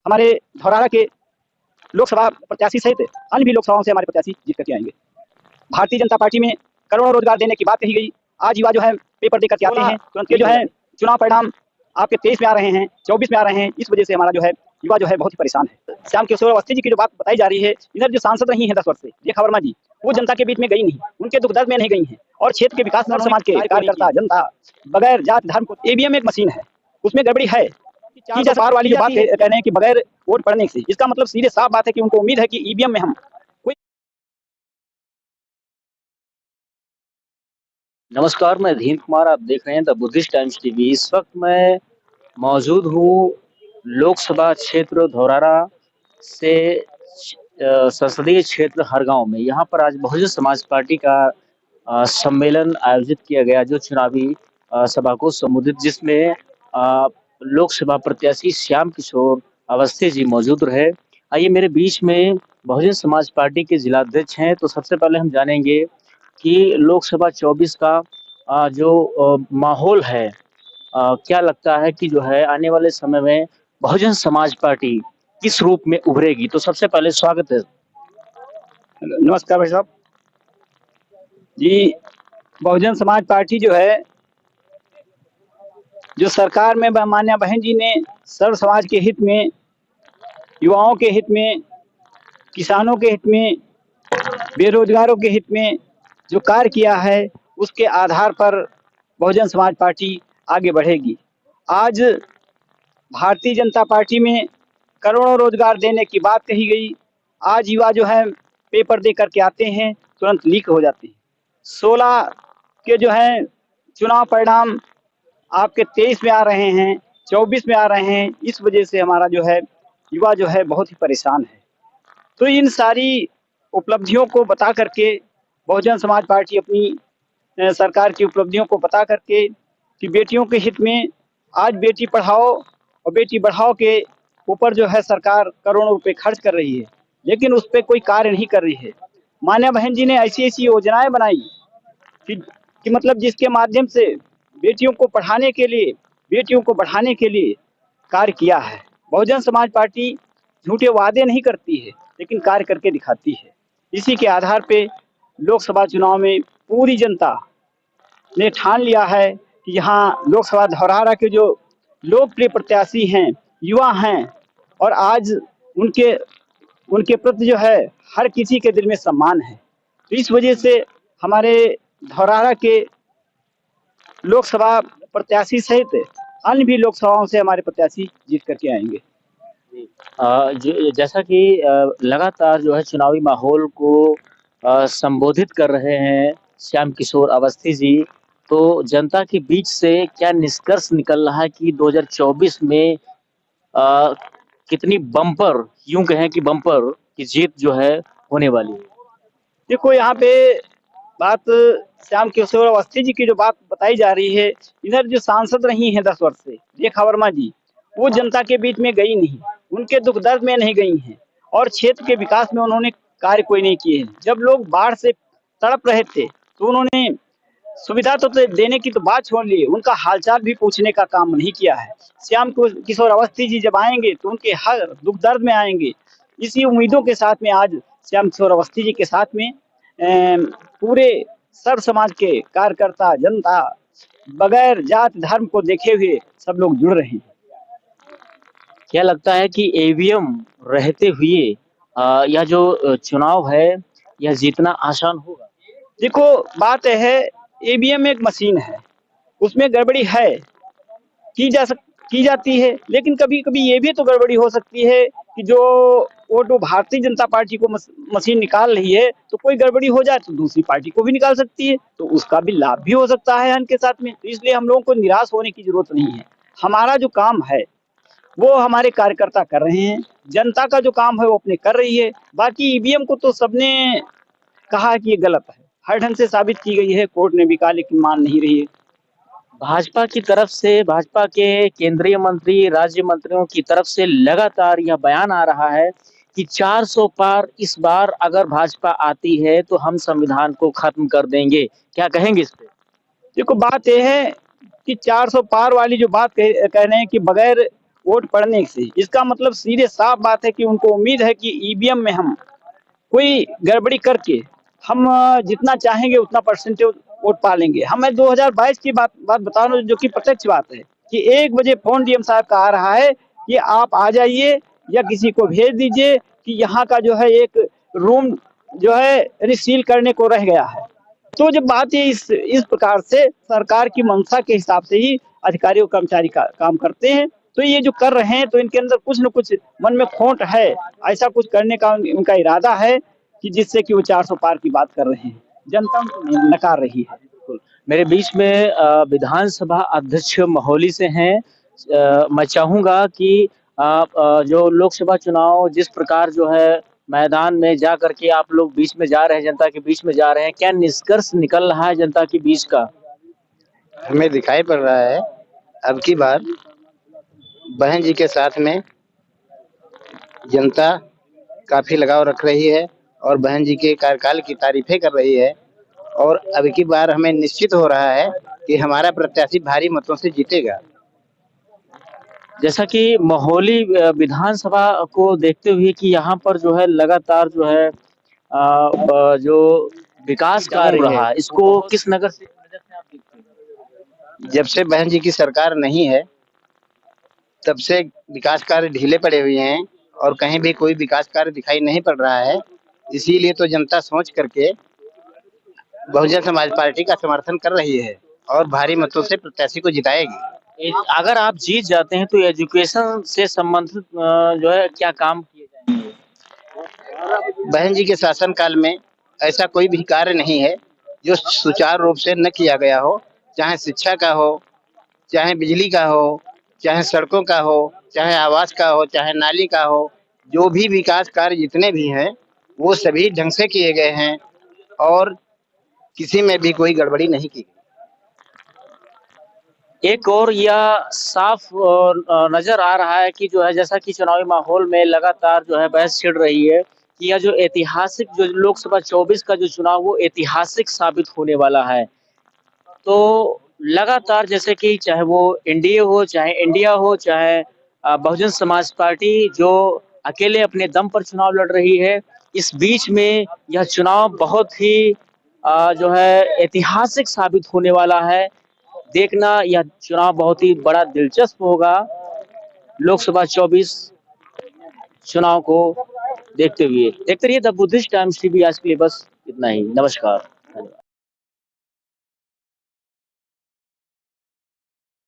हमारे धौरहरा के लोकसभा प्रत्याशी सहित अन्य भी लोकसभाओं से हमारे प्रत्याशी जीत करके आएंगे। भारतीय जनता पार्टी में करोड़ों रोजगार देने की बात कही गई। आज युवा जो है पेपर देकर के आते हैं, तुरंत ये जो है चुनाव परिणाम आपके 23 में आ रहे हैं, 24 में आ रहे हैं। इस वजह से हमारा जो है युवा जो है बहुत ही परेशान है। श्याम किशोर अवस्थी जी की जो बात बताई जा रही है, इधर जो सांसद रही हैं 10 वर्ष से रेखा वर्मा जी, वो जनता के बीच में गई नहीं, उनके दुख दर्द में नहीं गई हैं और क्षेत्र के विकास में समाज के कार्यकर्ता जनता बगैर जात धर्म को, ईवीएम एक मशीन है, उसमें गड़बड़ी है कि जैसे पार वाली जो बात कह रहे हैं कि बगैर वोट पड़ने से, इसका मतलब सीधे साफ बात है कि उनको उम्मीद है कि ईवीएम में हम नमस्कार, मैं धीर कुमार। आप देख रहे हैं द बुद्धिस्ट टाइम्स टीवी। इस वक्त मैं मौजूद हूँ लोकसभा क्षेत्र धौरहरा से संसदीय क्षेत्र हरगांव में। यहाँ पर आज बहुजन समाज पार्टी का सम्मेलन आयोजित किया गया, जो चुनावी सभा को संबोधित, जिसमें लोकसभा प्रत्याशी श्याम किशोर अवस्थी जी मौजूद रहे। आइए, मेरे बीच में बहुजन समाज पार्टी के जिलाध्यक्ष हैं। तो सबसे पहले हम जानेंगे कि लोकसभा 24 का जो माहौल है, क्या लगता है कि जो है आने वाले समय में बहुजन समाज पार्टी किस रूप में उभरेगी? तो सबसे पहले स्वागत है। नमस्कार भाई साहब जी। बहुजन समाज पार्टी जो है, जो सरकार में मान्या बहन जी ने सर्व समाज के हित में, युवाओं के हित में, किसानों के हित में, बेरोजगारों के हित में जो कार्य किया है, उसके आधार पर बहुजन समाज पार्टी आगे बढ़ेगी। आज भारतीय जनता पार्टी में करोड़ों रोजगार देने की बात कही गई। आज युवा जो है पेपर दे करके आते हैं, तुरंत लीक हो जाते हैं। 16 के जो है चुनाव परिणाम आपके 23 में आ रहे हैं, 24 में आ रहे हैं। इस वजह से हमारा जो है युवा जो है बहुत ही परेशान है। तो इन सारी उपलब्धियों को बता करके बहुजन समाज पार्टी अपनी सरकार की उपलब्धियों को बता करके कि बेटियों के हित में आज बेटी पढ़ाओ और बेटी बढ़ाओ के ऊपर जो है सरकार करोड़ों रुपए खर्च कर रही है, लेकिन उस पर कोई कार्य नहीं कर रही है। मान्या बहन जी ने ऐसी ऐसी योजनाएं बनाई कि मतलब जिसके माध्यम से बेटियों को पढ़ाने के लिए, बेटियों को बढ़ाने के लिए कार्य किया है। बहुजन समाज पार्टी झूठे वादे नहीं करती है, लेकिन कार्य करके दिखाती है। इसी के आधार पे लोकसभा चुनाव में पूरी जनता ने ठान लिया है कि यहाँ लोकसभा धौरहरा के जो लोकप्रिय प्रत्याशी हैं, युवा हैं, और आज उनके उनके प्रति जो है हर किसी के दिल में सम्मान है। तो इस वजह से हमारे धौरहरा के लोकसभा प्रत्याशी सहित अन्य भी लोकसभाओं से हमारे प्रत्याशी जीत करके आएंगे। जैसा कि लगातार जो है चुनावी माहौल को संबोधित कर रहे हैं श्याम किशोर अवस्थी जी, तो जनता के बीच से क्या निष्कर्ष निकल रहा है कि 2024 में अ, कितनी बम्पर, यूं कहें कि बम्पर की जीत जो है होने वाली है? देखो, यहाँ पे बात श्याम किशोर अवस्थी जी की जो बात बताई जा रही है, इधर जो सांसद रही हैं 10 वर्ष से रेखा वर्मा जी, वो जनता के बीच में गई नहीं, उनके दुख दर्द में नहीं गई हैं और क्षेत्र के विकास में उन्होंने कार्य कोई नहीं किए हैं। जब लोग बाढ़ से तड़प रहे थे तो उन्होंने सुविधा तो देने की तो बात छोड़ ली, उनका हालचाल भी पूछने का काम नहीं किया है। श्याम किशोर अवस्थी जी जब आएंगे तो उनके हर दुख दर्द में आएंगे। इसी उम्मीदों के साथ में आज श्याम किशोर अवस्थी जी के साथ में पूरे सर्व समाज के कार्यकर्ता जनता बगैर जात धर्म को देखे हुए सब लोग जुड़ रहे हैं। क्या लगता है कि ईवीएम रहते हुए यह जो चुनाव है, यह जीतना आसान होगा? देखो, बात यह है, ईवीएम एक मशीन है, उसमें गड़बड़ी है, की जाती है, लेकिन कभी कभी ये भी तो गड़बड़ी हो सकती है कि जो वोट भारतीय जनता पार्टी को मशीन निकाल रही है, तो कोई गड़बड़ी हो जाए तो दूसरी पार्टी को भी निकाल सकती है, तो उसका भी लाभ भी हो सकता है इनके साथ में। तो इसलिए हम लोगों को निराश होने की जरूरत नहीं है। हमारा जो काम है वो हमारे कार्यकर्ता कर रहे हैं, जनता का जो काम है वो अपने कर रही है। बाकी ईवीएम को तो सबने कहा है कि ये गलत है, हर ढंग से साबित की गई है, कोर्ट ने भी कहा, लेकिन मान नहीं रही है। भाजपा की तरफ से, भाजपा के केंद्रीय मंत्री, राज्य मंत्रियों की तरफ से लगातार यह बयान आ रहा है कि 400 पार इस बार अगर भाजपा आती है तो हम संविधान को खत्म कर देंगे। क्या कहेंगे इस पे? देखो, बात यह है कि 400 पार वाली जो बात कह रहे हैं कि बगैर वोट पड़ने से। इसका मतलब सीधे साफ बात है कि उनको उम्मीद है कि ईवीएम में हम कोई गड़बड़ी करके हम जितना चाहेंगे उतना परसेंटेज वोट पा लेंगे। मैं 2022 की बात बता रहा हूँ, जो कि प्रत्यक्ष बात है कि 1 बजे फोन डीएम साहब का आ रहा है कि आप आ जाइए या किसी को भेज दीजिए कि यहाँ का जो है एक रूम जो है सील करने को रह गया है। तो जब बात ये इस प्रकार से सरकार की मंशा के हिसाब से ही अधिकारी और कर्मचारी काम करते हैं, तो ये जो कर रहे हैं तो इनके अंदर कुछ न कुछ मन में खोट है, ऐसा कुछ करने का उनका इरादा है कि जिससे कि वो 400 पार की बात कर रहे हैं, जनता उनको नकार रही है। बिल्कुल। मेरे बीच में विधानसभा अध्यक्ष महौली से हैं। मैं चाहूँगा कि आप जो लोकसभा चुनाव जिस प्रकार जो है मैदान में जा कर के आप लोग बीच में जा रहे हैं, जनता के बीच में जा रहे हैं, क्या निष्कर्ष निकल रहा है जनता के बीच का? हमें दिखाई पड़ रहा है अब की बार बहन जी के साथ में जनता काफी लगाव रख रही है और बहन जी के कार्यकाल की तारीफें कर रही है। और अब की बार हमें निश्चित हो रहा है कि हमारा प्रत्याशी भारी मतों से जीतेगा। जैसा कि महौली विधानसभा को देखते हुए कि यहाँ पर जो है लगातार जो है जो विकास कार्य रहा है, इसको किस नजर से आप देखते हैं? जब से बहन जी की सरकार नहीं है तब से विकास कार्य ढीले पड़े हुए हैं और कहीं भी कोई विकास कार्य दिखाई नहीं पड़ रहा है। इसीलिए तो जनता सोच करके बहुजन समाज पार्टी का समर्थन कर रही है और भारी मतों से प्रत्याशी को जिताएगी। अगर आप जीत जाते हैं तो एजुकेशन से संबंधित जो है क्या काम किए जाएंगे? बहन जी के शासन काल में ऐसा कोई भी कार्य नहीं है जो सुचारू रूप से न किया गया हो, चाहे शिक्षा का हो, चाहे बिजली का हो, चाहे सड़कों का हो, चाहे आवास का हो, चाहे नाली का हो। जो भी विकास कार्य जितने भी हैं वो सभी ढंग से किए गए हैं और किसी में भी कोई गड़बड़ी नहीं की। एक और यह साफ नजर आ रहा है कि जो है जैसा कि चुनावी माहौल में लगातार जो है बहस छिड़ रही है कि यह जो ऐतिहासिक जो लोकसभा 24 का जो चुनाव वो ऐतिहासिक साबित होने वाला है। तो लगातार जैसे कि चाहे वो एनडीए हो, चाहे इंडिया हो, चाहे बहुजन समाज पार्टी जो अकेले अपने दम पर चुनाव लड़ रही है, इस बीच में यह चुनाव बहुत ही जो है ऐतिहासिक साबित होने वाला है। देखना यह चुनाव बहुत ही बड़ा दिलचस्प होगा लोकसभा 24 चुनाव को देखते हुए। देखते रहिए द बुद्धिस्ट टाइम्स टीवी। आज के लिए बस इतना ही। नमस्कार।